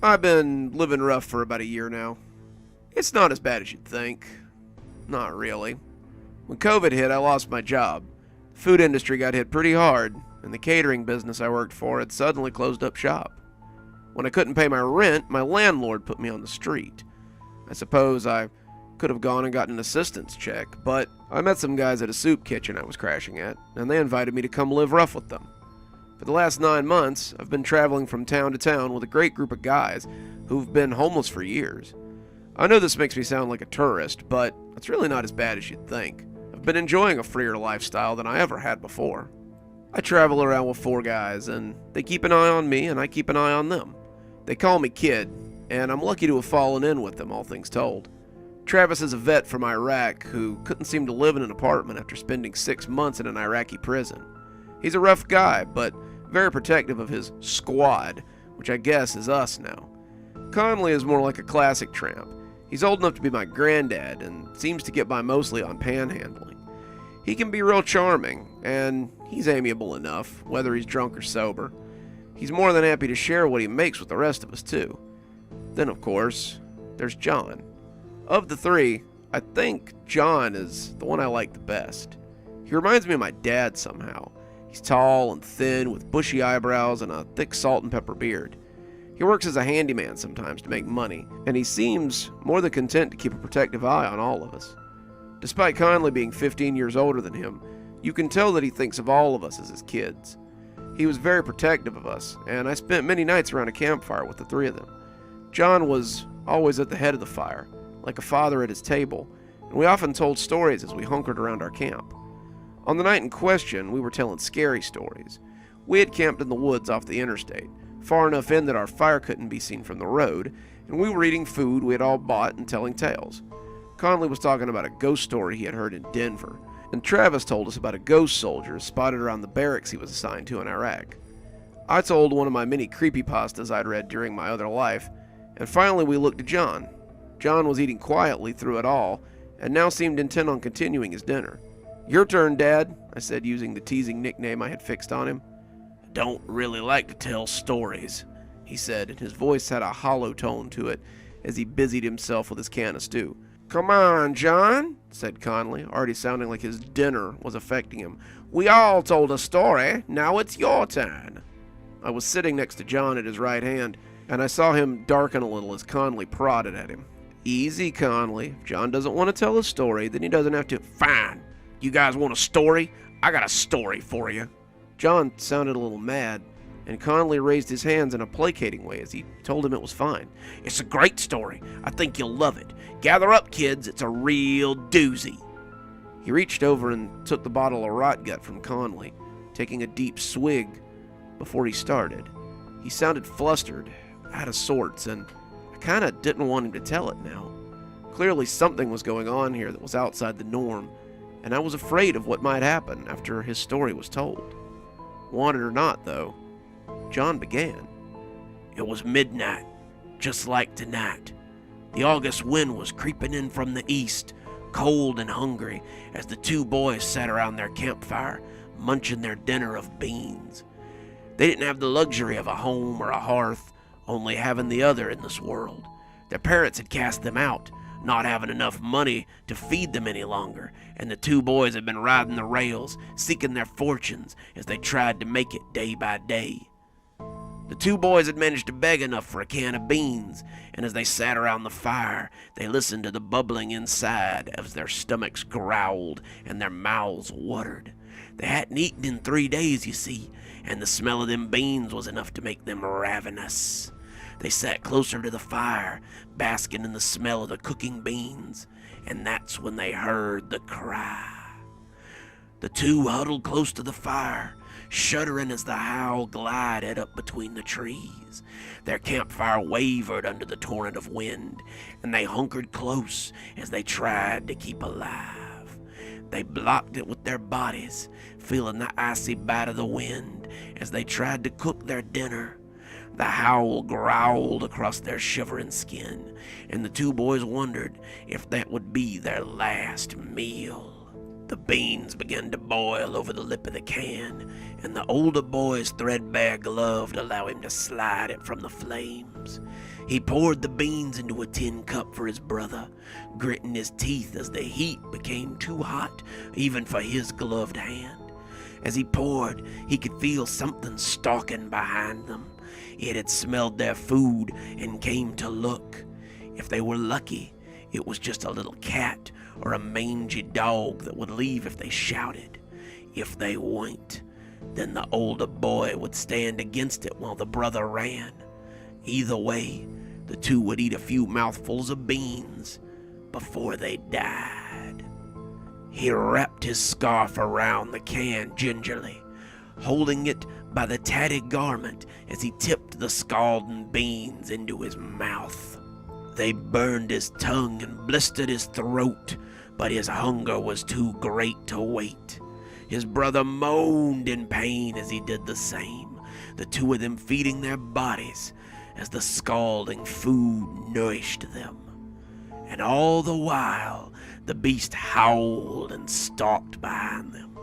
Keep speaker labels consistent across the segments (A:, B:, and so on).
A: I've been living rough for about a year now. It's not as bad as you'd think. Not really. When COVID hit, I lost my job. The food industry got hit pretty hard, and the catering business I worked for had suddenly closed up shop. When I couldn't pay my rent, my landlord put me on the street. I suppose I could have gone and gotten an assistance check, but I met some guys at a soup kitchen I was crashing at, and they invited me to come live rough with them. For the last 9 months, I've been traveling from town to town with a great group of guys who've been homeless for years. I know this makes me sound like a tourist, but it's really not as bad as you'd think. I've been enjoying a freer lifestyle than I ever had before. I travel around with 4 guys, and they keep an eye on me, and I keep an eye on them. They call me Kid, and I'm lucky to have fallen in with them, all things told. Travis is a vet from Iraq who couldn't seem to live in an apartment after spending 6 months in an Iraqi prison. He's a rough guy, but very protective of his squad, which I guess is us now. Conley is more like a classic tramp. He's old enough to be my granddad and seems to get by mostly on panhandling. He can be real charming, and he's amiable enough, whether he's drunk or sober. He's more than happy to share what he makes with the rest of us, too. Then, of course, there's John. Of the 3, I think John is the one I like the best. He reminds me of my dad somehow. He's tall and thin with bushy eyebrows and a thick salt and pepper beard. He works as a handyman sometimes to make money, and he seems more than content to keep a protective eye on all of us. Despite Conley being 15 years older than him, you can tell that he thinks of all of us as his kids. He was very protective of us, and I spent many nights around a campfire with the 3 of them. John was always at the head of the fire, like a father at his table, and we often told stories as we hunkered around our camp. On the night in question, we were telling scary stories. We had camped in the woods off the interstate, far enough in that our fire couldn't be seen from the road, and we were eating food we had all bought and telling tales. Conley was talking about a ghost story he had heard in Denver, and Travis told us about a ghost soldier spotted around the barracks he was assigned to in Iraq. I told one of my many creepypastas I'd read during my other life, and finally we looked to John. John was eating quietly through it all, and now seemed intent on continuing his dinner. "Your turn, Dad," I said, using the teasing nickname I had fixed on him. "I don't really like to tell stories," he said, and his voice had a hollow tone to it as he busied himself with his can of stew. "Come on, John," said Conley, already sounding like his dinner was affecting him. "We all told a story. Now it's your turn." I was sitting next to John at his right hand, and I saw him darken a little as Conley prodded at him. "Easy, Conley. If John doesn't want to tell a story, then he doesn't have to." "Fine. You guys want a story? I got a story for you." John sounded a little mad, and Conley raised his hands in a placating way as he told him it was fine. "It's a great story. I think you'll love it. Gather up, kids. It's a real doozy." He reached over and took the bottle of rot gut from Conley, taking a deep swig before he started. He sounded flustered, out of sorts, and I kind of didn't want him to tell it now. Clearly something was going on here that was outside the norm, and I was afraid of what might happen after his story was told. Want it or not, though, John began. "It was midnight, just like tonight. The August wind was creeping in from the east, cold and hungry, as the 2 boys sat around their campfire, munching their dinner of beans. They didn't have the luxury of a home or a hearth, only having the other in this world. Their parents had cast them out, not having enough money to feed them any longer, and the 2 boys had been riding the rails, seeking their fortunes as they tried to make it day by day. The 2 boys had managed to beg enough for a can of beans, and as they sat around the fire, they listened to the bubbling inside as their stomachs growled and their mouths watered. They hadn't eaten in 3 days, you see, and the smell of them beans was enough to make them ravenous. They sat closer to the fire, basking in the smell of the cooking beans, and that's when they heard the cry. The 2 huddled close to the fire, shuddering as the howl glided up between the trees. Their campfire wavered under the torrent of wind, and they hunkered close as they tried to keep alive. They blocked it with their bodies, feeling the icy bite of the wind as they tried to cook their dinner. The howl growled across their shivering skin, and the 2 boys wondered if that would be their last meal. The beans began to boil over the lip of the can, and the older boy's threadbare glove to allow him to slide it from the flames. He poured the beans into a tin cup for his brother, gritting his teeth as the heat became too hot even for his gloved hand. As he poured, he could feel something stalking behind them. It had smelled their food and came to look. If they were lucky, it was just a little cat or a mangy dog that would leave if they shouted. If they weren't, then the older boy would stand against it while the brother ran. Either way, the two would eat a few mouthfuls of beans before they died. He wrapped his scarf around the can gingerly, holding it by the tatty garment as he tipped the scalding beans into his mouth. They burned his tongue and blistered his throat, but his hunger was too great to wait. His brother moaned in pain as he did the same, the two of them feeding their bodies as the scalding food nourished them. And all the while, the beast howled and stalked behind them.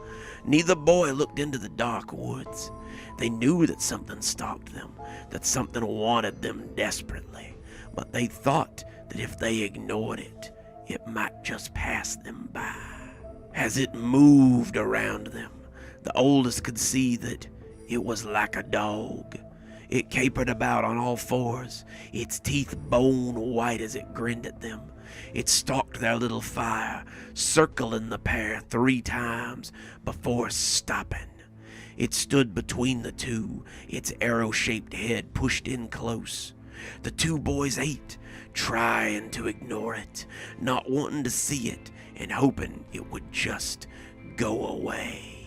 A: Neither boy looked into the dark woods. They knew that something stalked them, that something wanted them desperately, but they thought that if they ignored it, it might just pass them by. As it moved around them, the oldest could see that it was like a dog. It capered about on all fours, its teeth bone white as it grinned at them. It stalked their little fire, circling the pair 3 times before stopping. It stood between the two, its arrow-shaped head pushed in close. The two boys ate, trying to ignore it, not wanting to see it and hoping it would just go away.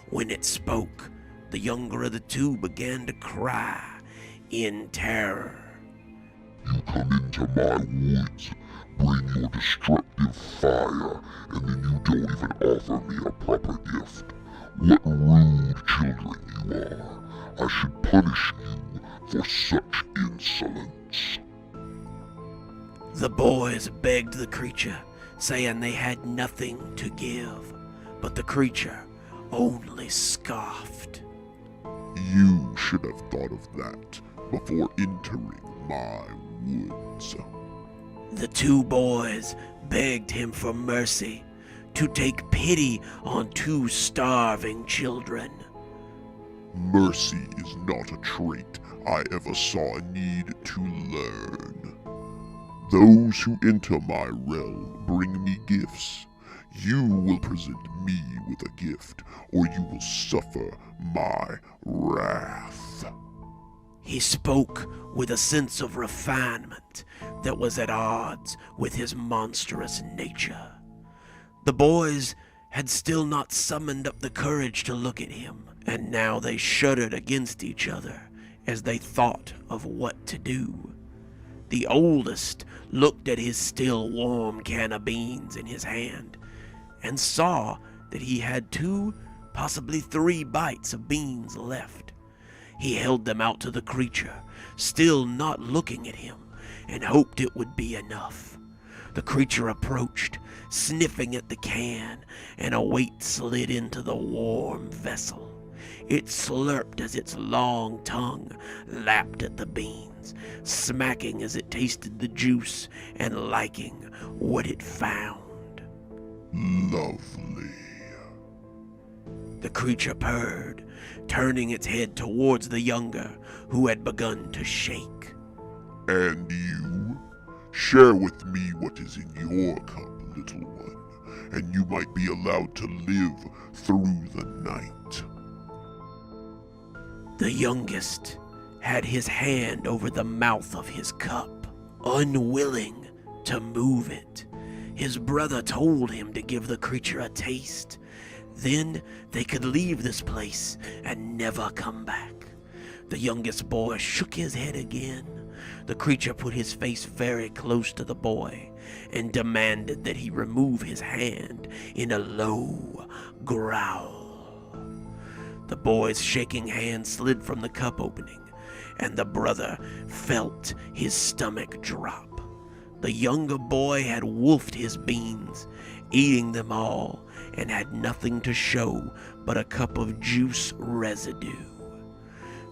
A: When it spoke, the younger of the two began to cry in terror.
B: You come into my woods, bring your destructive fire, and then you don't even offer me a proper gift. What rude children you are. I should punish you for such insolence.
A: The boys begged the creature, saying they had nothing to give, but the creature only scoffed.
B: You should have thought of that before entering my woods.
A: The two boys begged him for mercy, to take pity on 2 starving children.
B: Mercy is not a trait I ever saw a need to learn. Those who enter my realm bring me gifts. You will present me with a gift, or you will suffer my wrath.
A: He spoke with a sense of refinement that was at odds with his monstrous nature. The boys had still not summoned up the courage to look at him, and now they shuddered against each other as they thought of what to do. The oldest looked at his still warm can of beans in his hand and saw that he had 2, possibly 3 bites of beans left. He held them out to the creature, still not looking at him, and hoped it would be enough. The creature approached, sniffing at the can, and a weight slid into the warm vessel. It slurped as its long tongue lapped at the beans, smacking as it tasted the juice and liking what it found.
B: Lovely.
A: The creature purred, turning its head towards the younger, who had begun to shake.
B: And you? Share with me what is in your cup, little one, and you might be allowed to live through the night.
A: The youngest had his hand over the mouth of his cup, unwilling to move it. His brother told him to give the creature a taste. Then they could leave this place and never come back. The youngest boy shook his head again. The creature put his face very close to the boy and demanded that he remove his hand in a low growl. The boy's shaking hand slid from the cup opening, and the brother felt his stomach drop. The younger boy had wolfed his beans, eating them all, and had nothing to show but a cup of juice residue.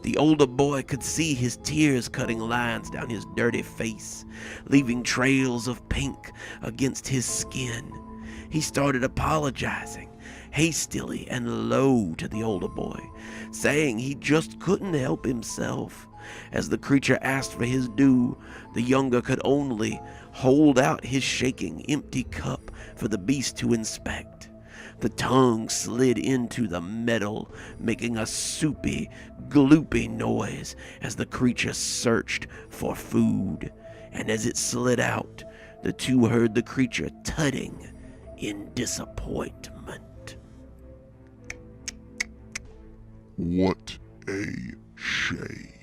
A: The older boy could see his tears cutting lines down his dirty face, leaving trails of pink against his skin. He started apologizing, hastily and low, to the older boy, saying he just couldn't help himself. As the creature asked for his due, the younger could only hold out his shaking, empty cup for the beast to inspect. The tongue slid into the metal, making a soupy, gloopy noise as the creature searched for food. And as it slid out, the two heard the creature tutting in disappointment.
B: What a shame.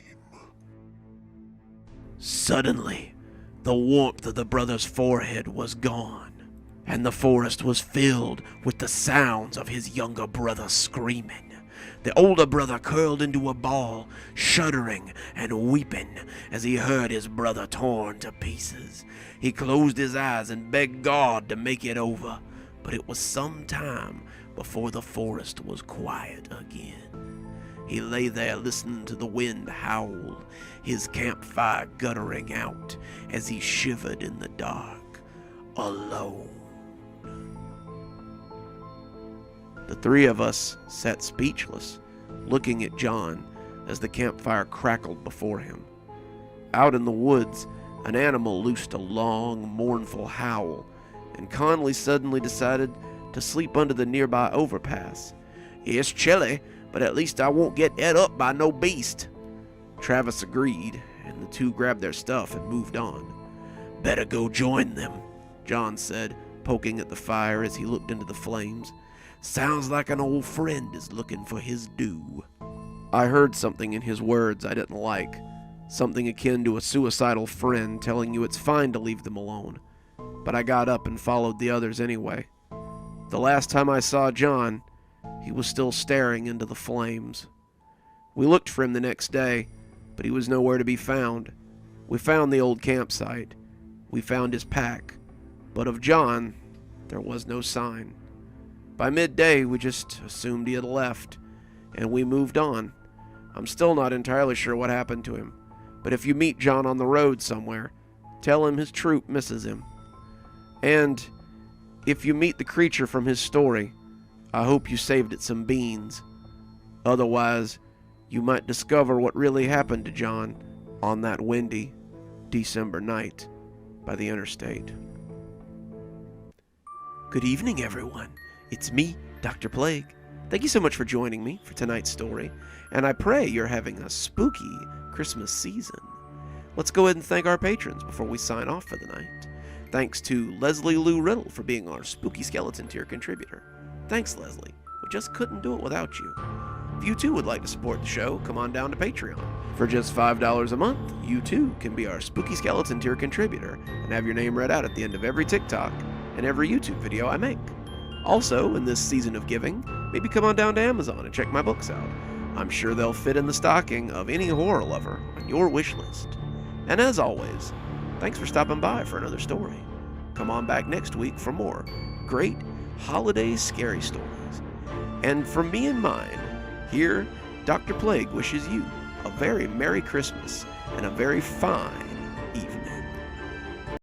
A: Suddenly, the warmth of the brother's forehead was gone, and the forest was filled with the sounds of his younger brother screaming. The older brother curled into a ball, shuddering and weeping as he heard his brother torn to pieces. He closed his eyes and begged God to make it over, but it was some time before the forest was quiet again. He lay there listening to the wind howl, his campfire guttering out as he shivered in the dark, alone. The three of us sat speechless, looking at John as the campfire crackled before him. Out in the woods, an animal loosed a long, mournful howl, and Conley suddenly decided to sleep under the nearby overpass. "It's chilly, but at least I won't get ate up by no beast." Travis agreed, and the two grabbed their stuff and moved on. "Better go join them," John said, poking at the fire as he looked into the flames. "Sounds like an old friend is looking for his due." I heard something in his words I didn't like, something akin to a suicidal friend telling you it's fine to leave them alone, but I got up and followed the others anyway. The last time I saw John, he was still staring into the flames. We looked for him the next day, but he was nowhere to be found. We found the old campsite. We found his pack, but of John, there was no sign. By midday, we just assumed he had left, and we moved on. I'm still not entirely sure what happened to him, but if you meet John on the road somewhere, tell him his troop misses him. And if you meet the creature from his story, I hope you saved it some beans. Otherwise, you might discover what really happened to John on that windy December night by the interstate. Good evening, everyone. It's me, Dr. Plague. Thank you so much for joining me for tonight's story, and I pray you're having a spooky Christmas season. Let's go ahead and thank our patrons before we sign off for the night. Thanks to Leslie Lou Riddle for being our Spooky Skeleton tier contributor. Thanks, Leslie. We just couldn't do it without you. If you too would like to support the show, come on down to Patreon. For just $5 a month, you too can be our Spooky Skeleton tier contributor and have your name read out at the end of every TikTok and every YouTube video I make. Also, in this season of giving, maybe come on down to Amazon and check my books out. I'm sure they'll fit in the stocking of any horror lover on your wish list. And as always, thanks for stopping by for another story. Come on back next week for more great holiday scary stories. And from me and mine, here, Dr. Plague wishes you a very Merry Christmas and a very fine